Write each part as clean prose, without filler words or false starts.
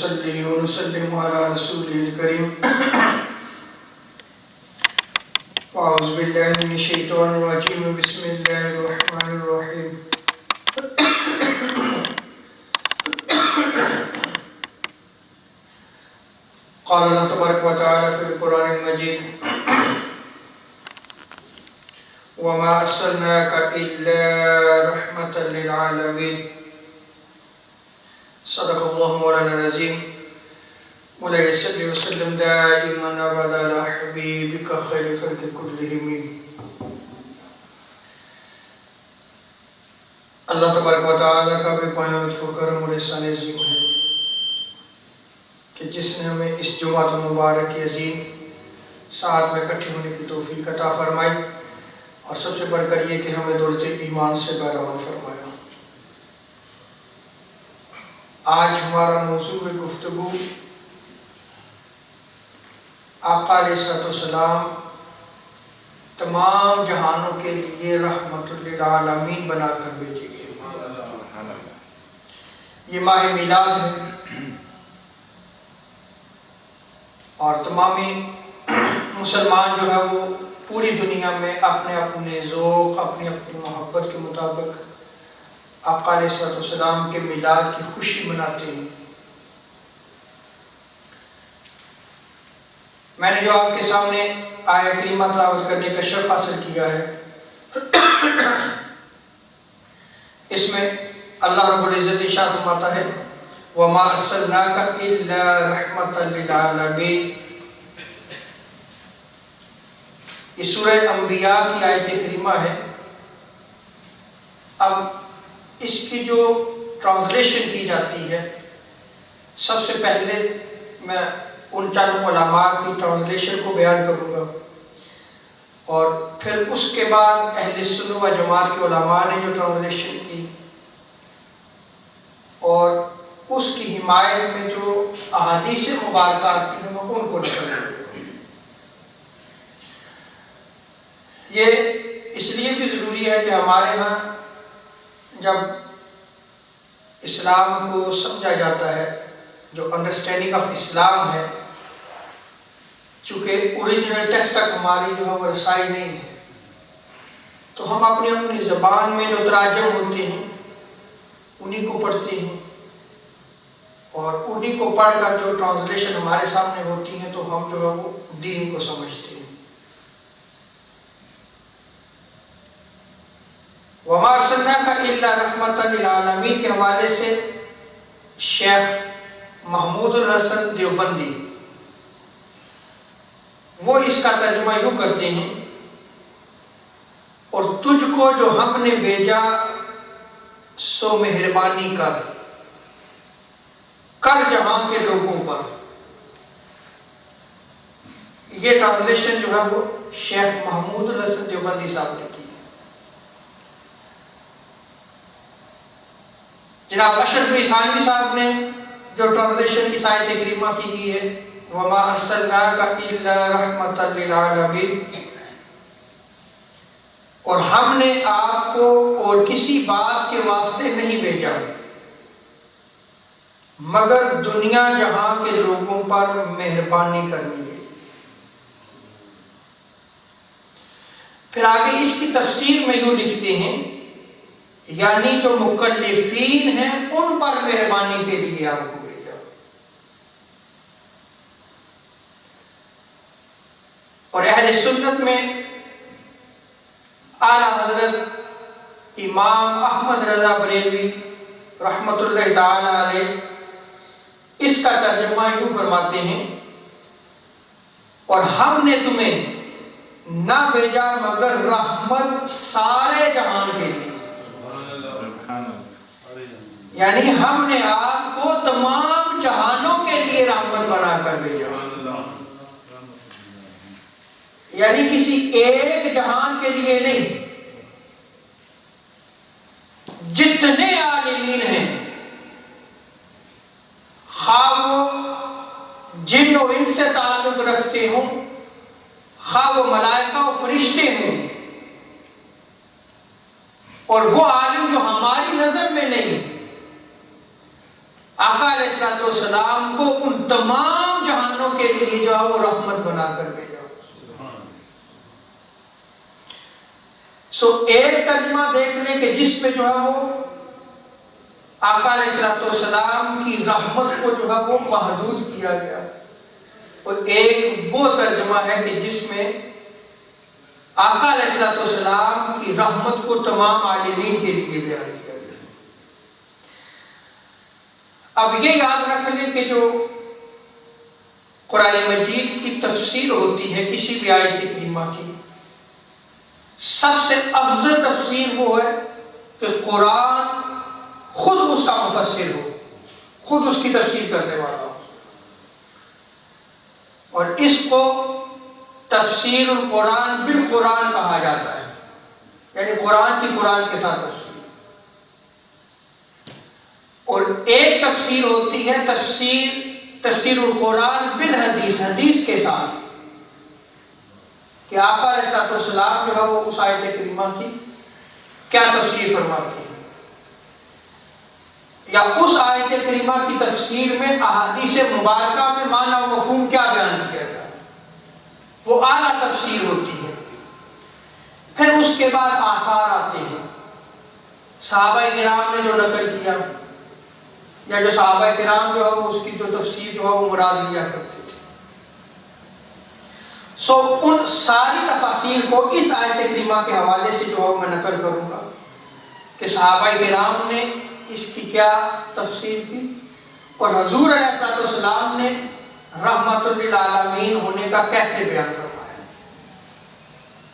नुसल्ली व नुसल्लिमु अला रसूलिल करीम अऊज़ु बिल्लाहि मिनश शैतानिर रजीम बिस्मिल्लाहिर रहमानिर रहीम क़ाल अल्लाह तबारक व तआला फ़िल क़ुरानिल मजीद वमा अर्सलनाका इल्ला रहमतल लिल आलमीन सदक़ल्लाहु मौलाना अज़ीम मौलाना सल्लल्लाहु अलैहि वसल्लम दाइमन अबदा अला हबीबिका खैरिल खल्क़ि कुल्लिहिम। अल्लाह तबारक व तआला का बेपनाह लुत्फ़ करम और एहसान अज़ीम है कि जिसने हमें इस जुमात मुबारक की अज़ीम साथ में इकट्ठे होने की तौफ़ीक़ अता फ़रमाई और सबसे बढ़कर ये कि हमें दौलत ईमान से बहरमान फरमाया। आज हमारा मौज़ू है गुफ्तगू आका अलैहिस्सलाम तमाम जहानों के लिए रहमतुल लिल आलमीन बनाकर भेजे गए। ये माह मिलाद है और तमामी मुसलमान जो है वो पूरी दुनिया में अपने अपने ज़ौक़ अपनी अपनी मोहब्बत के मुताबिक आका अलैहिस्सलाम के मिलाद की खुशी मनाते हैं। मैंने जो आपके सामने आया करीमा तिलावत करने का शर्फ हासिल किया है, इसमें अल्लाह रब्बुल इज़्ज़त इरशाद फरमाता है वमा अर्सलनाका इल्ला रहमतल लिल आलमीन। इस सूरह अंबिया की आयत करीमा है। अब इसकी जो ट्रांसलेशन की जाती है, सबसे पहले मैं उन चंद उलमा की ट्रांसलेशन को बयान करूँगा और फिर उसके बाद अहले सुन्नत व जमात के उलमा ने जो ट्रांसलेशन की और उसकी हिमायत में जो अहादीस मुबारक आती हैं मैं उनको नकल करूँगा। ये इसलिए भी ज़रूरी है कि हमारे यहाँ जब इस्लाम को समझा जाता है, जो अंडरस्टैंडिंग ऑफ इस्लाम है, चूँकि ओरिजिनल टेक्स्ट तक हमारी जो है वो रसाई नहीं है, तो हम अपनी अपनी ज़बान में जो तराजम होते हैं उन्हीं को पढ़ते हैं और उन्हीं को पढ़कर जो ट्रांसलेशन हमारे सामने होती हैं तो हम जो है वो दीन को समझते हैं। वमा अर्सलनाका इल्ला रहमतल लिल आलमीन के हवाले से शेख महमूदुल हसन देवबंदी वो इसका तर्जुमा यूँ करते हैं और तुझको जो हमने भेजा सो मेहरबानी कर जहां के लोगों पर। ये ट्रांसलेशन जो है वो शेख महमूदुल हसन देवबंदी साहब ने की। जनाब अशरफ अली थानवी साहब ने जो ट्रांसलेशन इस आयत करीमा की है वमा अर्सलनाका इल्ला रहमतल लिल आलमीन, और हमने आपको और किसी बात के वास्ते नहीं भेजा मगर दुनिया जहां के लोगों पर मेहरबानी करने के। फिर आगे इसकी तफसीर में यूं लिखते हैं यानी जो मुकल्लिफीन हैं उन पर मेहरबानी के लिए आपको भेजा। और अहले सुन्नत में आला हजरत इमाम अहमद रज़ा बरेलवी रहमतुल्लाह ताला अलैह इसका तर्जुमा यूं फरमाते हैं और हमने तुम्हें ना भेजा मगर रहमत सारे जहान के लिए, यानी हमने आपको तमाम जहानों के लिए रहमत बनाकर भेजा। यानी किसी एक जहान के लिए नहीं, जितने आलिमीन हैं खा वो जिन और इनसे ताल्लुक रखते हों, खा वो मलाइका और फरिश्ते हों, और वो आलिम जो हमारी नजर में नहीं आका अलैहिस्सलाम को उन तमाम जहानों के लिए जो है वो रहमत बनाकर भेजा। सो एक तर्जुमा देख लें कि जिसमें जो है वो आका अलैहिस्सलाम की रहमत को जो है वो महदूद किया गया, और एक वो तर्जुमा है कि जिसमें आका अलैहिस्सलाम की रहमत को तमाम आलिमीन के लिए बयान किया गया। अब ये याद रख लें कि जो कुरान मजीद की तफसीर होती है किसी भी आयत करीमा की, सबसे अफजल तफसीर वो है कि कुरान खुद उसका मुफस्सिर हो, खुद उसकी तफसीर करने वाला हो, और इसको तफसीरुल कुरान बिल कुरान कहा जाता है, यानी कुरान की कुरान के साथ तफसीर। और एक तफसीर होती है तफसीरुल कुरान बिल हदीस, हदीस के साथ, कि आका अलैहिस्सलाम जो है वो उस आयत करीमा की क्या तफसीर फरमाते हैं, या उस आयत करीमा की तफसीर में अहादीस मुबारका में माना और मफहूम क्या बयान किया गया, वो आला तफसीर होती है। फिर उसके बाद आसार आते हैं, सहाबा किराम ने जो नकल किया, या जो सहाबा किराम जो है वो उसकी जो तफसीर जो है वो मुराद लिया करते थे। सो उन सारी तफसीर को इस आयत करीमा के हवाले से जो है मैं नकल करूंगा कि सहाबा किराम ने इसकी क्या तफसीर की, और हुजूर अलैहिस्सलाम ने रहमतुल लिल आलमीन होने का कैसे बयान फरमाया।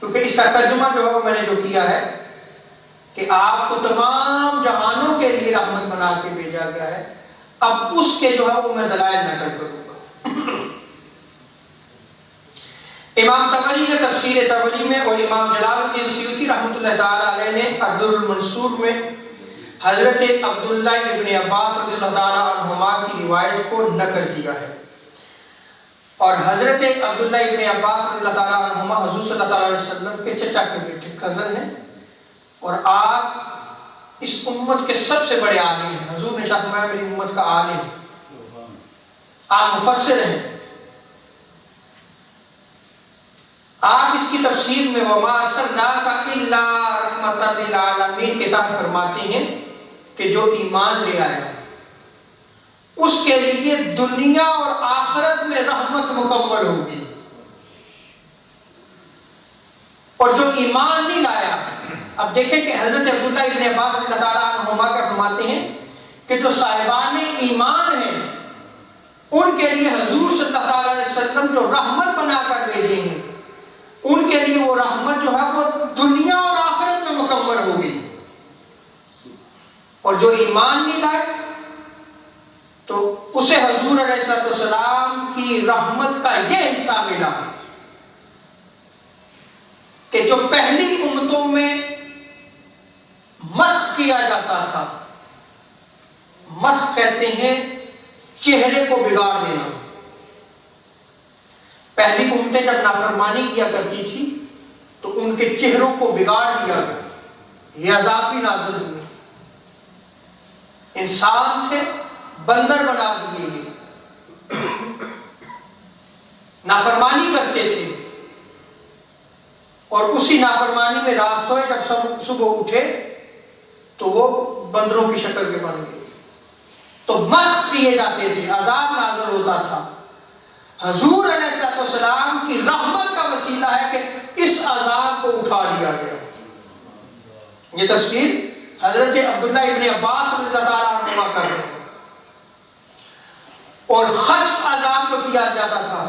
क्योंकि इसका तर्जुमा जो है मैंने जो किया है कि आपको तमाम जहानों के लिए रहमत बना के भेजा गया है, अब उसके जो है वो मैं दलाइल नकल करूंगा। इमाम तबरी ने तफसीर तबरी में और इमाम जलालुद्दीन सयूती रहमतुल्लाह ताला अलैह ने अद्दुरुल मंसूर में हजरत अब्दुल्लाह इब्न अब्बास रज़ियल्लाहु ताला अन्हुमा की रिवायत को नकल किया है। और हजरत अब्दुल्लाह इब्न अब्बास रज़ियल्लाहु ताला अन्हुमा हुज़ूर सल्लल्लाहु अलैहि वसल्लम के चचा के बेटे, कज़न हैं, और आप इस उम्मत के सबसे बड़े आलिम हैं। हुज़ूर ने फरमाया मेरी उम्मत का आलिम, आप मुफस्सिर हैं। आप इसकी तफसीर में वमा अरसलनाका इल्ला रहमतन लिल आलमीन के तहत फरमाते हैं कि जो ईमान ले आया उसके लिए दुनिया और आखिरत में रहमत मुकम्मल होगी, और जो ईमान नहीं लाया, अब देखें कि हजरत अब्दुल्लाह इब्न अब्बास रज़ियल्लाहु ताला अन्हुमा का फरमाते हैं कि जो साहिबान ईमान हैं उनके लिए हुजूर सल्लल्लाहु अलैहि वसल्लम जो रहमत बनाकर भेजे हैं, उनके लिए वो रहमत जो है वो दुनिया और आखिरत में मुकम्मल होगी। और जो ईमान नहीं लाए तो उसे हुजूर अलैहिस्सलाम की रहमत का यह हिस्सा मिला कि जो पहली उम्मतों में मस्ख किया जाता था, मस्ख कहते हैं चेहरे को बिगाड़ देना। पहली उम्मतें जब नाफरमानी किया करती थी तो उनके चेहरों को बिगाड़ दिया गया, ये अज़ाब भी नाज़िल हुए। इंसान थे, बंदर बना दिए गए, नाफरमानी करते थे, और उसी नाफरमानी में रात सोए, जब सुबह उठे तो वो बंदरों की शक्ल के बन गए। तो मस्ख किए जाते थे, अज़ाब नाज़िल होता था। हुजूर अलैहिस्सलाम की रहमत का वसीला है कि इस अज़ाब को उठा लिया गया। ये तफसीर हजरत अब्दुल्लाह इब्न अब्बास रज़ियल्लाहु ताला अन्हुमा कर रहे हैं। और खश्फ अज़ाब जो किया जाता था,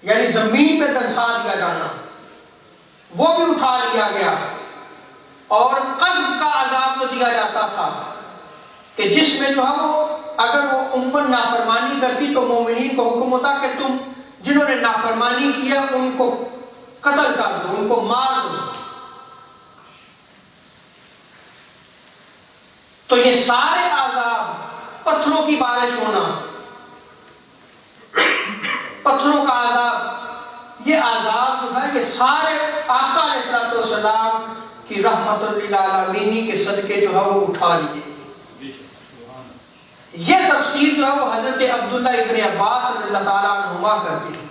यानी जमीन पे दरसा दिया जाना, वो भी उठा लिया गया। और क़ज़्फ़ का अज़ाब जो दिया जाता था कि जिसमें जो है वो अगर वो उम्मत नाफरमानी करती तो मोमिनीन को हुक्म होता कि तुम जिन्होंने नाफरमानी किया उनको कत्ल कर दो, उनको मार दो। तो ये सारे आज़ाब, पत्थरों की बारिश होना, पत्थरों का आज़ाब, ये आज़ाब जो है ये सारे आका अलैहिस्सलाम की रहमतुल लिल आलमीन के सदके जो है वो उठा लिए। ये तफसीर जो है वो हजरत अब्दुल्लाह इब्न अब्बास रज़ियल्लाहु ताला अन्हुमा करते हैं।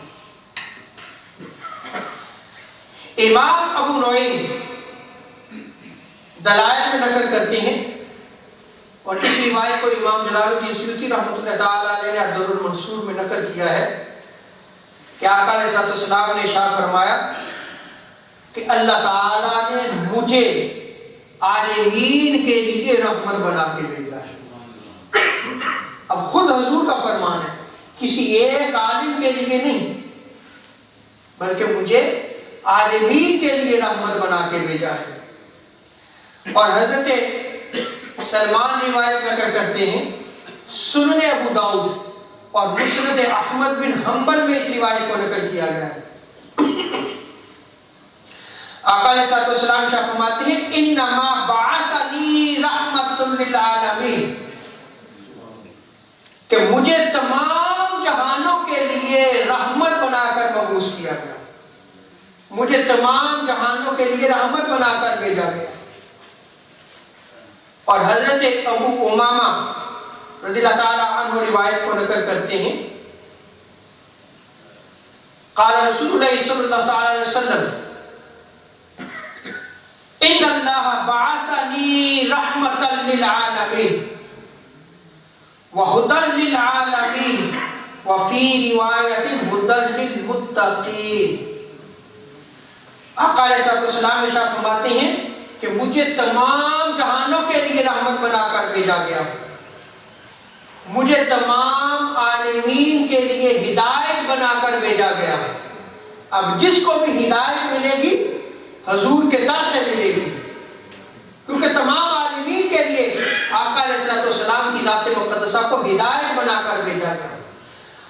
इमाम अबू नईम दलाइल में नकल करते हैं और इस रिवायत को इमाम जलालुद्दीन सुयूती रहमतुल्लाह ताला अलैह ने अद-दुर्रुल मंसूर में नकल किया है कि आका अलैहिस्सलाम ने इरशाद फरमाया कि अल्लाह ताला ने मुझे आलिमीन के लिए रहमत बना के भेजा है। अब खुद हुजूर का फरमान है, किसी एक आलिम के लिए नहीं बल्कि मुझे आलिमीन के लिए रहमत बना के भेजा है। और हजरत सलमान रिवायत नकल करते हैं, सुनन अबू दाऊद और मुस्नद अहमद बिन हंबल में इस रिवायत को नकल किया गया है। आका अलैहिस्सलाम फरमाते हैं, इन्नमा बअसनी रहमतुल लिल आलमीन, कि मुझे तमाम जहानों के लिए रहमत बनाकर मबूस किया गया, मुझे तमाम जहानों के लिए रहमत बनाकर भेजा गया। और हजरत अबू उमामा रज़ियल्लाहु ताला अन्हु रिवायत को नकल करते हैं, क़ाल रसूलुल्लाह सल्लल्लाहु ताला अलैहि वसल्लम, इन्नल्लाह बअसनी रहमतल लिल आलमीन व हुदल लिल आलमीन व फी रिवायतिन हुदल लिल मुत्तकीन। आका अलैहिस्सलाम इरशाद फरमाते हैं कि मुझे तमाम जहानों के लिए रहमत बनाकर भेजा गया, मुझे तमाम आलिमीन के लिए हिदायत बनाकर भेजा गया। अब जिसको भी हिदायत मिलेगी हुजूर के दर से मिलेगी, क्योंकि तमाम आलिमीन के लिए आका अलैहिस्सलाम की ज़ात मुक़द्दसा को हिदायत बनाकर भेजा गया।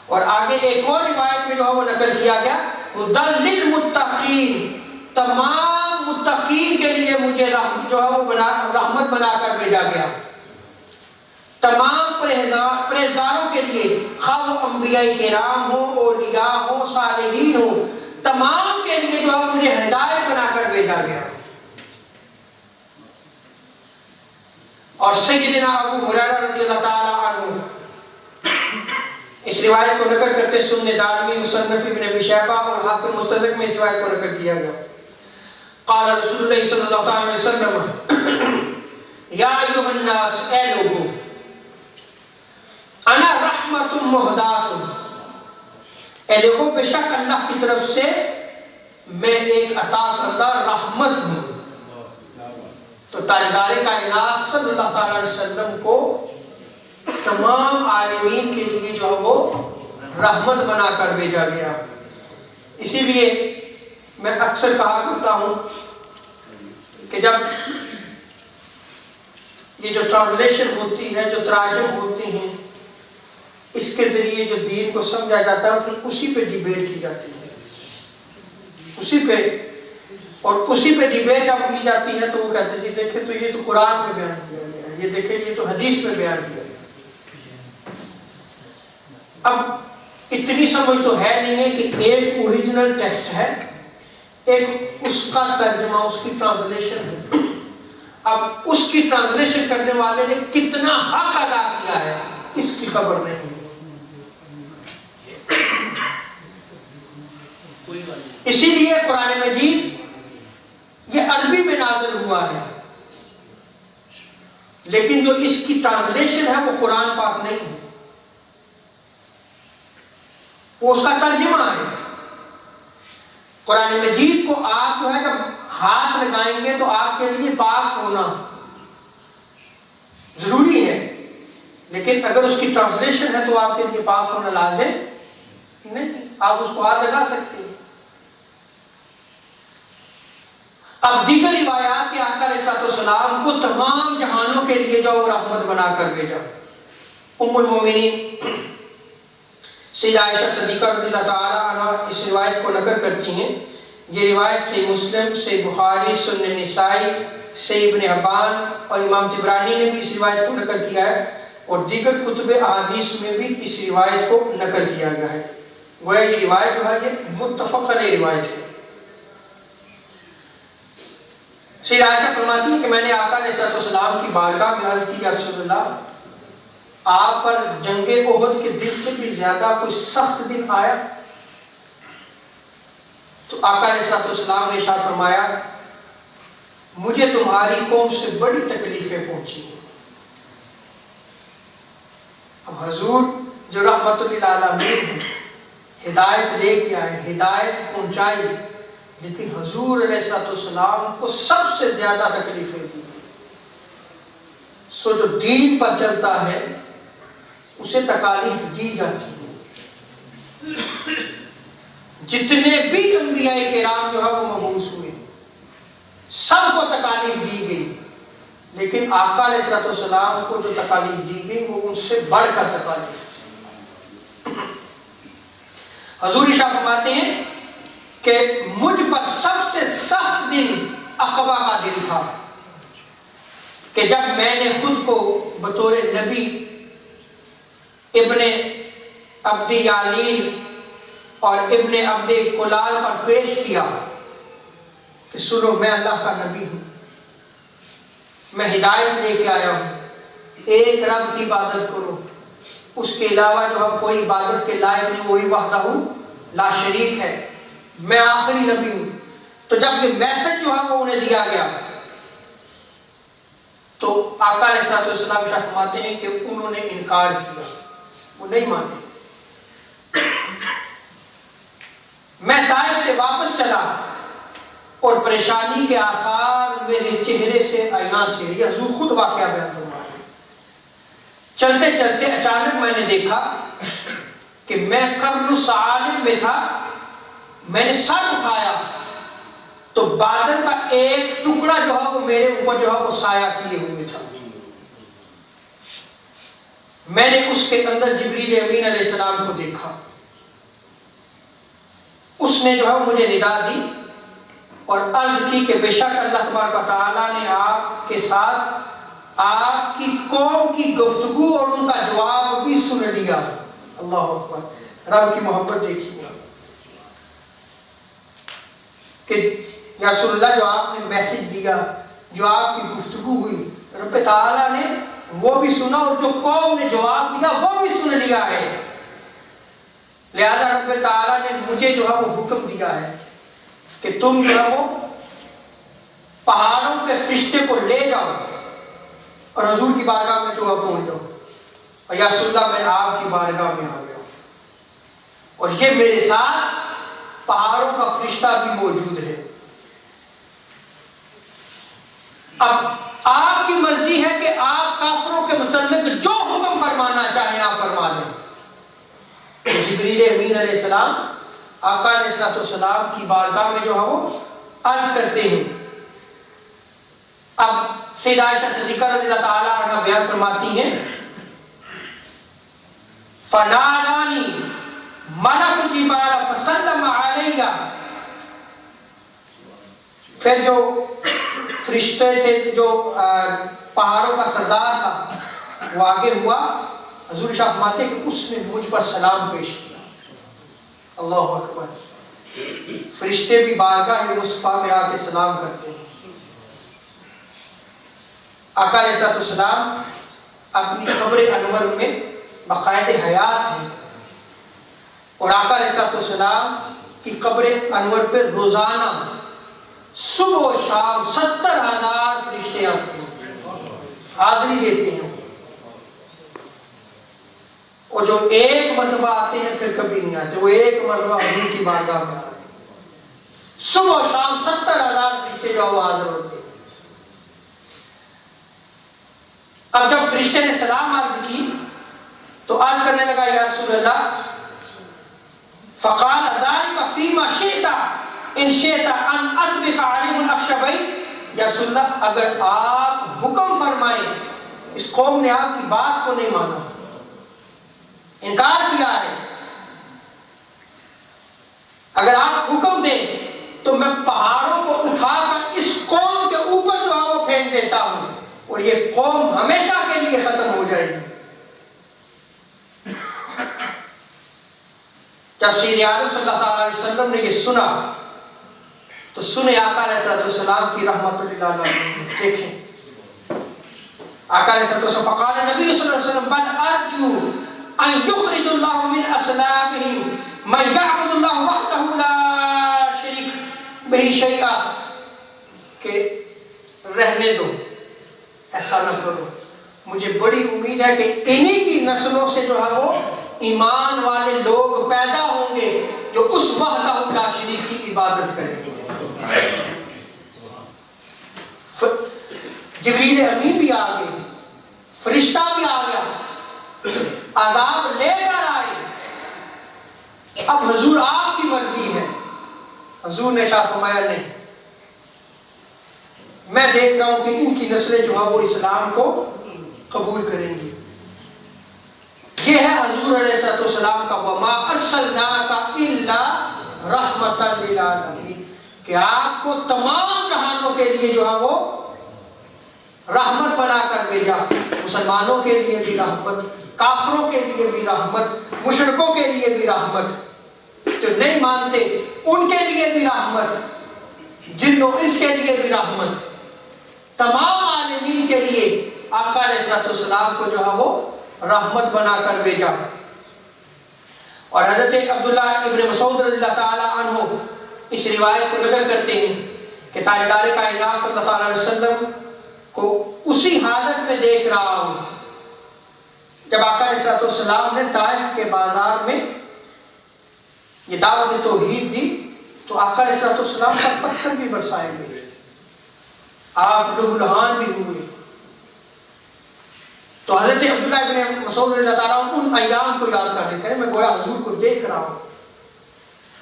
और आगे एक और रिवायत में जो है वो नकल किया गया, हुदल लिल मुत्तकीन, तमाम मुत्तकीन के लिए मुझे जो है वो रहमत बनाकर भेजा गया। तमाम परहेज़गारों के लिए, खा वो अंबिया किराम हो, औलिया हो, सालिहीन हो, तमाम के लिए जो है मुझे हिदायत बनाकर भेजा गया। और सय्यदना अबू हुरैरा रज़ियल्लाहु ताला अन्हु इस रिवायत को नकल करते, सुन्नत दारमी, मुसन्नफ इब्न अबी शैबा और हाकिम मुस्तदरक में इस रिवायत को नकल किया गया। क़ाल रसूलुल्लाह सल्लल्लाहु अलैहि वसल्लम, या अय्युहन नास, ए लोगों, अना रहमतुम मुहदातुन, ए लोगों, बेशक अल्लाह की तरफ से मैं एक अता करदा रहमत हूँ। तो ताजदार कायनात सल्लल्लाहु अलैहि वसल्लम को तमाम आलिमीन के लिए जो है वो रहमत बनाकर भेजा गया। इसीलिए मैं अक्सर कहा करता हूँ कि जब ये जो ट्रांसलेशन होती है, जो तराजुम होती हैं, इसके जरिए जो दीन को समझा जाता है, फिर उसी पे डिबेट की जाती है, उसी पे, और उसी पे डिबेट जब की जाती है तो वो कहते हैं जी देखें तो ये तो कुरान में बयान किया गया है, ये देखें ये तो हदीस में बयान किया गया। अब इतनी समझ तो है नहीं है कि एक ओरिजिनल टेक्स्ट है, एक उसका तर्जुमा, उसकी ट्रांसलेशन है। अब उसकी ट्रांसलेशन करने वाले ने कितना हक अदा किया है इसकी खबर नहीं है। इसीलिए कुरान मजीद ये अरबी में नाज़िल हुआ है, लेकिन जो इसकी ट्रांसलेशन है वो कुरान पाक नहीं है, वो उसका तर्जुमा है। कुरान मजीद को आप जो है जब हाथ लगाएंगे तो आपके लिए पाक होना जरूरी है, लेकिन अगर उसकी ट्रांसलेशन है तो आपके लिए पाक होना लाजिम नहीं, आप उसको हाथ लगा सकते हैं। अब दीगर रिवायात के आका अलैहिस्सलाम को तमाम जहानों के लिए जो रहमत बनाकर भेजा। उम्मुल मोमिनीन सैयदा आयशा सिद्दीक़ा रज़ियल्लाहु ताला अन्हा इस रिवायत को नकल करती हैं। ये रिवायत से मुस्लिम, से बुखारी, सुनन निसाई, से इब्न हिब्बान और इमाम तिबरानी ने भी इस रिवायत को नकल किया है, और दीगर कुतुब अहादीस में भी इस रिवायत को नकल किया गया है। गोया ये रिवायत जो है ये मुत्तफ़क़ अलैह रिवायत है। सैयदा आयशा फरमाती है कि मैंने आका अलैहिस्सलाम की बारगाह में अर्ज़ की, या रसूलल्लाह, आप पर जंगे ओहद के दिन से भी ज्यादा कोई सख्त दिन आया? तो आका अलैहिस्सलाम ने इरशाद फरमाया, मुझे तुम्हारी कौम से बड़ी तकलीफें पहुंची हैं। अब हुजूर जो रहमतुल्लिल आलमीन हैं, हिदायत लेके आए, हिदायत पहुंचाई, लेकिन हुजूर अलैहिस्सलाम को सबसे ज्यादा तकलीफें दी। सो जो दीन पर चलता है उसे तकालीफ दी जाती है। जितने भी अंबियाए किराम जो है वो मबूस हुए, सबको तकालीफ दी गई, लेकिन आका अलैहिस्सलाम को जो तकालीफ दी गई वो उनसे बढ़कर तकालीफ। हुजूर इरशाद फरमाते हैं कि मुझ पर सबसे सख्त दिन अक़बा का दिन था कि जब मैंने खुद को बतौर नबी इब्ने अब्दी यालील और इब्ने अब्दे कुलाल पर पेश किया कि सुनो, मैं अल्लाह का नबी हूं, मैं हिदायत लेके आया हूं, एक रब की इबादत करो, उसके अलावा जो हम कोई इबादत के लायक नहीं, वही वहदहू ला शरीक है, मैं आखिरी नबी हूं। तो जब ये मैसेज जो है वो उन्हें दिया गया तो आका अलैहिस्सलाम फरमाते हैं कि उन्होंने इनकार किया, वो नहीं माने। मैं ताइफ से वापस चला और परेशानी के आसार मेरे चेहरे से आया थे। ये हुजूर खुद वाकया बयान फरमा रहे। चलते चलते अचानक मैंने देखा कि मैं कर्न सालिम में था, मैंने सर उठाया तो बादल का एक टुकड़ा जो है वो मेरे ऊपर जो है वो साया किए हुए था। मैंने उसके अंदर जिब्रील अमीन अलैहिस्सलाम को देखा। उसने जो है मुझे निदा दी और अर्ज की कि बेशक अल्लाह तबारक व तआला ने आपके साथ आपकी कौम की गुफ्तगू और उनका जवाब भी सुन लिया। अल्लाह अकबर, रब की मोहब्बत देखिए कि या रसूलुल्लाह जो आपने मैसेज दिया, जो आपकी गुफ्तगू हुई, रब ताला ने वो भी सुना और जो कौम ने जवाब दिया वो भी सुन लिया है। लिहाजा रब ताला ने मुझे जो है वो हुक्म दिया है कि तुम जो है वो पहाड़ों के फरिश्ते को ले जाओ और हुजूर की बारगाह में जो है पहुंच जाओ। और या रसूलुल्लाह मैं आपकी बारगाह में आ गया और ये मेरे साथ पहाड़ों का फरिश्ता भी मौजूद है। अब आपकी मर्जी है कि आप काफिरों के मुतल्लिक जो हुक्म फरमाना चाहें आप फरमा दें। जिब्रील अमीन अलैहिस्सलाम आका अलैहिस्सलाम की बारगाह में जो है वो अर्ज करते हैं। अब सैयदा आयशा सिद्दीक़ा रज़ियल्लाहु ताला अन्हा बयान फरमाती हैं, फनादानी मलक जिब्रील फसल्लम अलैया। फिर जो फरिश्ते थे, जो पहाड़ों का सरदार था, वो आगे हुआ। हुजूर शाह फरमाते कि उसने मुझ पर सलाम पेश किया। अल्लाहु अकबर। फरिश्ते भी बारगाह मुस्तफा में आके सलाम करते हैं। आका अलैहिस्सलाम अपनी कब्र अनवर में बाकायदे हयात हैं और आका अलैहिस्सलाम की कब्र अनवर पे रोजाना सुबह और शाम 70,000 फरिश्ते आते हैं, हाजिरी देते हैं। और जो एक मरतबा आते हैं फिर कभी नहीं आते, वो एक मरतबा हुजूर की बारगाह में आते हैं। सुबह और शाम 70,000 फरिश्ते जो वो हाजिर होते हैं। अब जब फरिश्ते ने सलाम अर्ज की तो अर्ज करने लगा, या रसूलल्लाह फ़क़ाल ज़ालिका फ़ीमा शि'ता इन शि'ता अन अतबिका अलैहिम अल-अख़शबैन। या रसूलल्लाह, अगर आप हुक्म फरमाएं, इस कौम ने आपकी बात को नहीं माना, इनकार किया है, अगर आप हुक्म दें तो मैं पहाड़ों को उठाकर इस कौम के ऊपर जो है वो फेंक देता हूं और ये कौम हमेशा के लिए खत्म हो जाएगी। जब सैयद आलम सल्लल्लाहु अलैहि वसल्लम ने ये सुना तो सुने आका अलैहिस्सलाम की रहमतुल्लिल आलमीन। देखें आका ने फ़क़ाल नबी सल्लल्लाहु अलैहि वसल्लम बल अर्जू अन युख़रिजुल्लाहु मिन अस्लाबिहिम मन यअबुदुल्लाह वहदहु ला शरीक बिही शैआ, के रहने दो, ऐसा न करो, मुझे बड़ी उम्मीद है कि इन्हीं की नस्लों से जो है वो ईमान वाले लोग पैदा होंगे जो उस वहदहु ला शरीक की इबादत करेंगे। जिब्रील अमीन भी आ गए, फरिश्ता भी आ गया, अजाब लेकर आए, अब हुजूर आपकी मर्जी है। हुजूर ने शाह फरमाया नहीं, मैं देख रहा हूं कि इनकी नस्लें जो है वो इस्लाम को कबूल करेंगी। ये है हुजूर अलैहिस्सलाम का वमा अर्सलनाका इल्ला रहमतन लिल आलमीन, कि आपको तमाम जहानों के लिए जो है वो रहमत बनाकर भेजा। मुसलमानों के लिए भी रहमत, काफिरों के लिए भी रहमत, मुशरिकों के लिए भी रहमत, जो नहीं मानते उनके लिए भी रहमत, जिन्नो इंस के लिए भी रहमत, तमाम आलमीन के लिए आका अलैहिस्सलाम को जो है वो रहमत बनाकर भेजा। और हजरत अब्दुल्ला इब्न मसूद रज़ियल्लाहु ताला अन्हु इस रिवायत को नकल करते हैं कि ताजदार कायनात सल्लल्लाहु अलैहि वसल्लम को उसी हालत में देख रहा हूं जब आका अलैहिस्सलाम ने ताइफ के बाजार में ये दावत तौहीद दी, तो आका अलैहिस्सलाम पर पत्थर भी बरसाए गए, आप लुहलुहान भी हुए। तो हजरत अब्दुल्ला इब्न मसूद रज़ियल्लाहु अन्हु उन अय्याम को याद कर रहे थे, मैं गोया हुजूर को देख रहा हूं।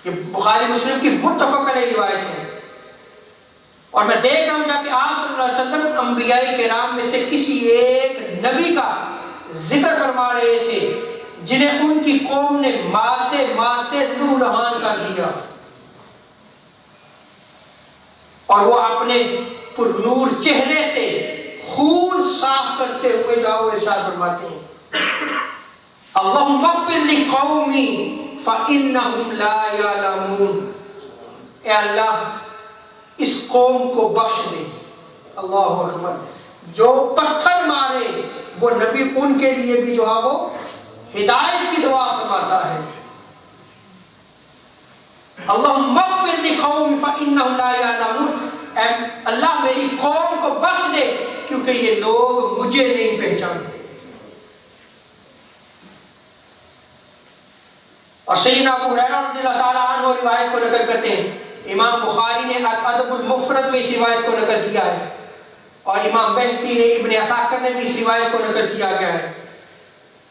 ये बुखारी मुस्लिम की मुत्तफ़क़ अलैह रिवायत है, और मैं देख रहा हूं जाके आप सल्लल्लाहु अलैहि वसल्लम अंबियाए किराम में से किसी एक नबी का जिक्र फरमा रहे थे जिन्हें उनकी कौम ने मारते मारते लूलहान कर दिया, और वो अपने पुरनूर चेहरे से खून साफ करते हुए जाओ इरशाद फरमाते हैं, अल्लाहुम्मा ग़फ़िर लिक़ौमी फ़इन्नहुम ला यअलमून, ए अल्लाह इस कौम को बख्श दे। अल्लाहु अकबर, जो पत्थर मारे वो नबी उनके लिए भी जो है वो हिदायत की दुआ फरमाता है। अल्लाहुम्मा ग़फ़िर लिक़ौमी फ़इन्नहुम ला यअलमून, अल्लाह मेरी कौम को बख्श दे क्योंकि ये लोग मुझे नहीं पहचानते। और सैयदना अबू हुरैरा रज़ियल्लाहु ताला अन्हु रिवायत को नकल करते हैं, इमाम बुखारी ने अल-अदबुल मुफ़रद में इस रिवायत को नकल किया है, और इमाम बहकी ने, इब्न असाकिर ने भी इस रिवायत को नकल किया गया है।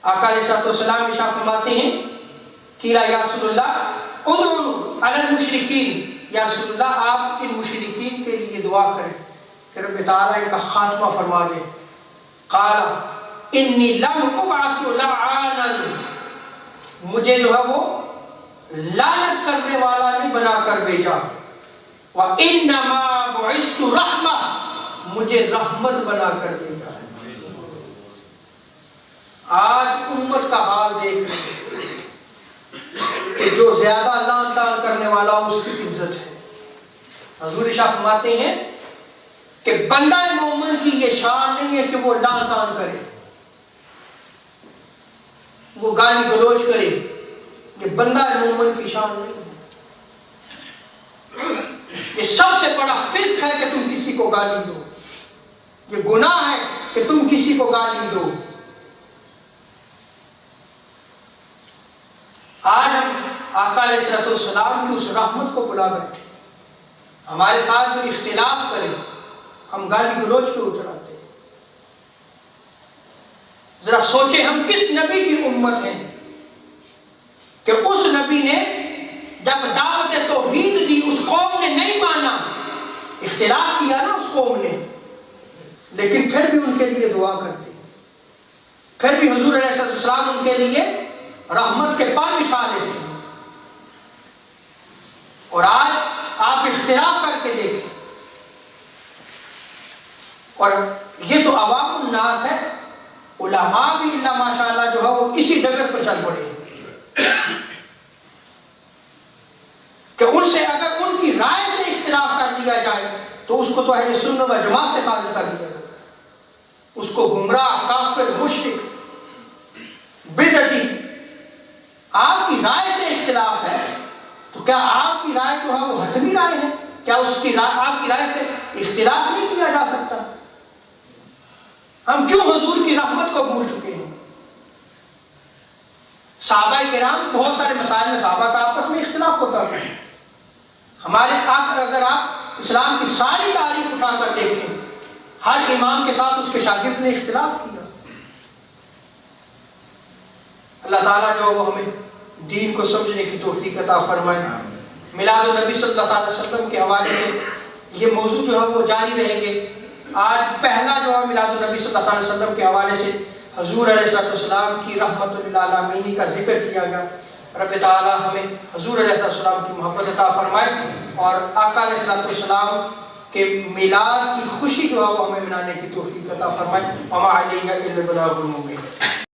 आका अलैहिस्सलाम इरशाद फरमाते हैं, क़ीला या रसूलल्लाह उदउ अलल मुशरिकीन, या रसूलल्लाह आप इन मुशरिकीन के लिए दुआ करें कि रब्बे ताला इनका खात्मा फरमा दे। क़ाला इन्नी लम उबअसु लआनन, मुझे जो है वो लानत करने वाला नहीं बनाकर भेजा, व इन्नमा बुइस्तु रहमा, मुझे रहमत बनाकर भेजा है। आज उम्मत का हाल देख कि जो ज्यादा लान तान करने वाला उसकी इज्जत है। हुजूर इरशाद फरमाते हैं कि बंदा मोमिन की ये शान नहीं है कि वो लान तान करे, वो गाली गलौज करे, ये बंदा मोमिन की शान नहीं है। ये सबसे बड़ा फिस्क है कि तुम किसी को गाली दो, ये गुनाह है कि तुम किसी को गाली दो। आज हम आका अलैहिस्सलाम की उस रहमत को बुला बैठे, हमारे साथ जो इख्तिलाफ करे हम गाली गलौज पे उतर आते हैं। जरा सोचे हम किस नबी की उम्मत हैं कि उस नबी ने जब दावत तौहीद दी उस कौम ने नहीं माना, इख्तिलाफ किया ना उस कौम ने, लेकिन फिर भी उनके लिए दुआ करते, फिर भी हुजूर अलैहिस्सलाम उनके लिए रहमत के पर बिछा लेते हैं। और आज आप इख्तिलाफ करके देखें, और ये तो अवामुन नास है, उलमा भी इल्ला माशाअल्लाह जो है वो इसी डगर पर चल पड़े कि उनसे अगर उनकी राय से इख्तिलाफ कर लिया जाए तो उसको तो अहले सुन्नत व जमात से खारिज कर दिया जाता है, उसको गुमराह, काफिर, मुशरिक, बिदअती, आपकी राय से इख्तिलाफ है, तो क्या आपकी राय जो है वो हतमी राय है? क्या उसकी राय, आपकी राय से इख्तिलाफ नहीं किया जा सकता? हम क्यों हुजूर की रहमत को भूल चुके हैं? सहाबाए किराम बहुत सारे मसाइल में सहाबा का आपस में इख्तिलाफ होता था। हमारे आकर अगर आप इस्लाम की सारी तारीख उठाकर देखें, हर इमाम के साथ उसके शागिर्द ने इख्तिलाफ किया। अल्लाह ताला जो वो हमें दीन को समझने की तौफीक अता फरमाए। मिलाद नबी सल्लल्लाहु अलैहि वसल्लम के हवाले से ये मौजू जो है वो जारी रहेंगे। आज पहला जो है मिलाद नबी सल्लल्लाहु अलैहि वसल्लम के हवाले से हुजूर अलैहिस्सलाम की रहमतुल आलमीन का जिक्र किया गया। रब ताला हमें हुजूर अलैहिस्सलाम की मोहब्बत अता फरमाए और आका अलैहिस्सलाम के मिलाद की खुशी जो है वो हमें मनाने की तौफीक अता फरमाए। वमा अलैना इल्लल बलागुल मुबीन।